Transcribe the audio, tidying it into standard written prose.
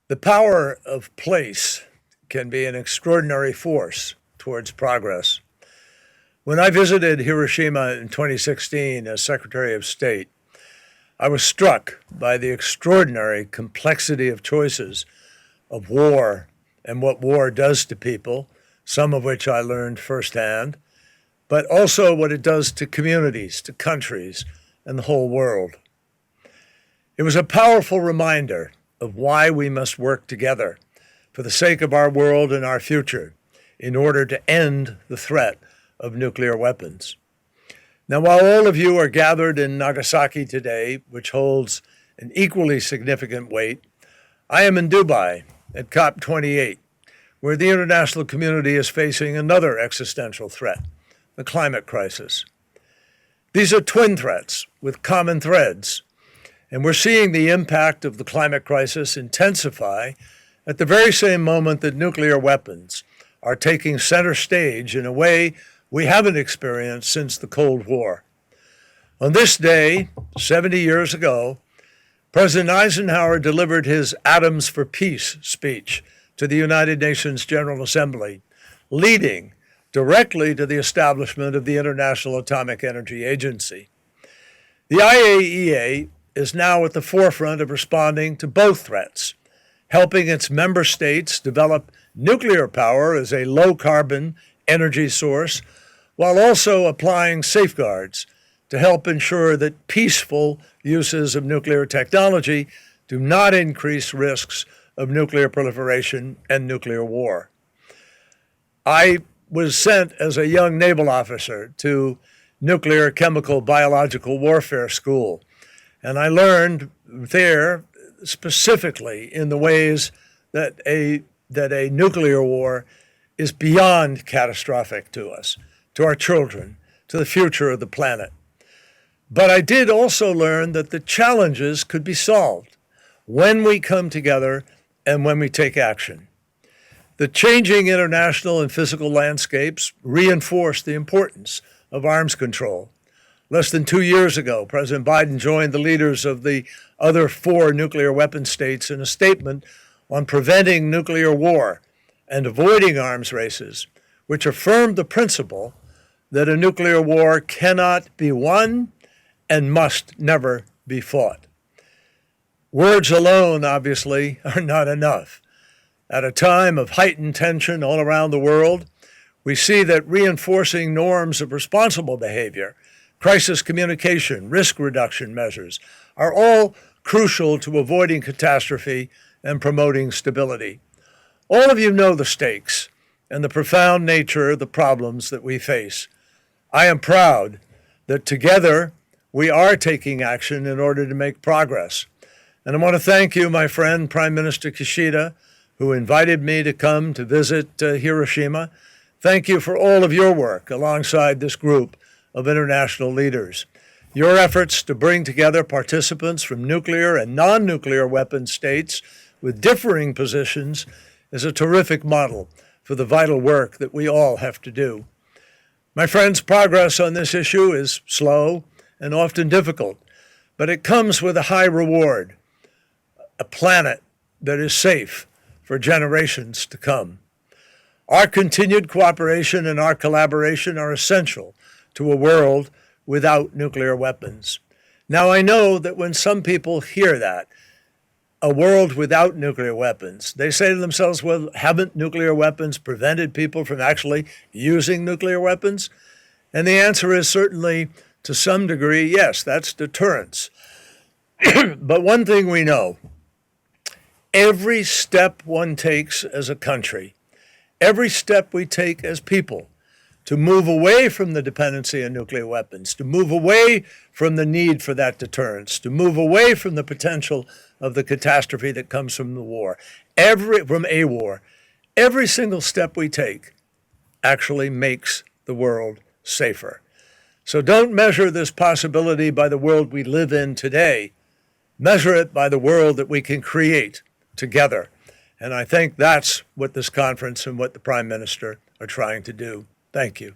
The power of place can be an extraordinary force towards progress. When I visited Hiroshima in 2016 as Secretary of State, I was struck by the extraordinary complexity of choices of war and what war does to people, some of which I learned firsthand, but also what it does to communities, to countries, and the whole world. It was a powerful reminder of why we must work together for the sake of our world and our future in order to end the threat of nuclear weapons. Now, while all of you are gathered in Nagasaki today, which holds an equally significant weight, I am in Dubai at COP28, where the international community is facing another existential threat, the climate crisis. These are twin threats with common threads, and we're seeing the impact of the climate crisis intensify at the very same moment that nuclear weapons are taking center stage in a way we haven't experienced since the Cold War. On this day, 70 years ago, President Eisenhower delivered his Atoms for Peace speech to the United Nations General Assembly, leading directly to the establishment of the International Atomic Energy Agency. The IAEA is now at the forefront of responding to both threats, helping its member states develop nuclear power as a low-carbon energy source, while also applying safeguards to help ensure that peaceful uses of nuclear technology do not increase risks of nuclear proliferation and nuclear war. I was sent as a young naval officer to nuclear, chemical, biological warfare school, and I learned there specifically in the ways that a nuclear war is beyond catastrophic to us, to our children, to the future of the planet. But I did also learn that the challenges could be solved when we come together and when we take action. The changing international and physical landscapes reinforce the importance of arms control. Less than 2 years ago, President Biden joined the leaders of the other 4 nuclear weapon states in a statement on preventing nuclear war and avoiding arms races, which affirmed the principle that a nuclear war cannot be won and must never be fought. Words alone, obviously, are not enough. At a time of heightened tension all around the world, we see that reinforcing norms of responsible behavior, crisis communication, risk reduction measures are all crucial to avoiding catastrophe and promoting stability. All of you know the stakes and the profound nature of the problems that we face. I am proud that together we are taking action in order to make progress. And I want to thank you, my friend, Prime Minister Kishida, who invited me to come to visit Hiroshima. Thank you for all of your work alongside this group of international leaders. Your efforts to bring together participants from nuclear and non-nuclear weapon states with differing positions is a terrific model for the vital work that we all have to do. My friends, progress on this issue is slow and often difficult, but it comes with a high reward, a planet that is safe for generations to come. Our continued cooperation and our collaboration are essential to a world without nuclear weapons. Now, I know that when some people hear that, a world without nuclear weapons, they say to themselves, well, haven't nuclear weapons prevented people from actually using nuclear weapons? And the answer is certainly, to some degree, yes, that's deterrence. But one thing we know, every step one takes as a country, every step we take as people to move away from the dependency on nuclear weapons, to move away from the need for that deterrence, to move away from the potential of the catastrophe that comes from the war, from a war, every single step we take actually makes the world safer. So don't measure this possibility by the world we live in today. Measure it by the world that we can create together. And I think that's what this conference and what the Prime Minister are trying to do. Thank you.